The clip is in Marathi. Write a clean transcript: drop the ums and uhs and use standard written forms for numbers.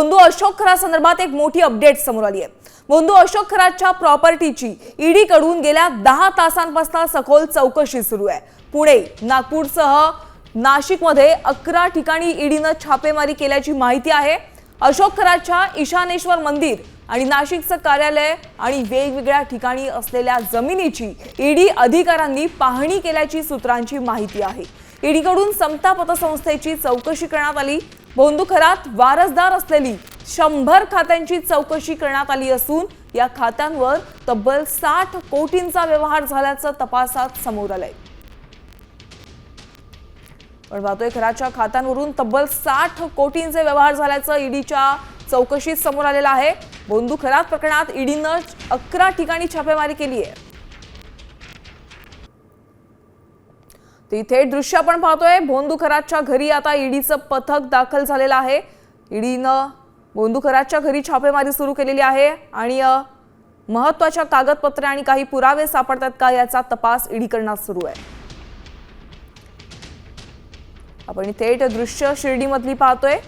भोंदू अशोक खरा संदर्भात एक मोठी अपडेट समोर आली आहे। भोंदू अशोक खराच्या प्रॉपर्टीची ईडी कडून गेल्या 10 तासांपासून सखोल चौकशी सुरू आहे। पुणे, नागपूरसह नाशिकमध्ये 11 ठिकाणी ईडीनं छापेमारी केल्याची माहिती आहे। अशोक खराच्या ईशानेश्वर मंदिर आणि नाशिकचं कार्यालय आणि वेगवेगळ्या ठिकाणी असलेल्या जमिनीची ईडी अधिकाऱ्यांनी पाहणी केल्याची सूत्रांची माहिती आहे। ईडीकडून समता पतसंस्थेची चौकशी करण्यात आली। भोंदू खरात वारसदार असलेली 100 खात्यांची चौकशी करण्यात आली असून या खात्यांवर तब्बल 60 कोटींचा व्यवहार झाल्याचं तपासात समोर आलंय। पण पाहतोय खराच्या खात्यांवरून तब्बल 60 कोटींचे व्यवहार झाल्याचं ईडीच्या चौकशीत समोर आलेलं आहे। भोंदू खरात प्रकरणात ईडीनं 11 ठिकाणी छापेमारी केली आहे। इथे दृश्य आपण पाहतोय, भोंदू खराच्या घरी आता ईडीचं पथक दाखल झालेलं आहे। ईडीनं भोंदू खराच्या घरी छापेमारी सुरू केलेली आहे आणि महत्त्वाच्या कागदपत्रे आणि काही पुरावे सापडतात का याचा तपास ईडी करण्यात सुरू आहे। आपण थेट दृश्य शिर्डीमधली पाहतोय।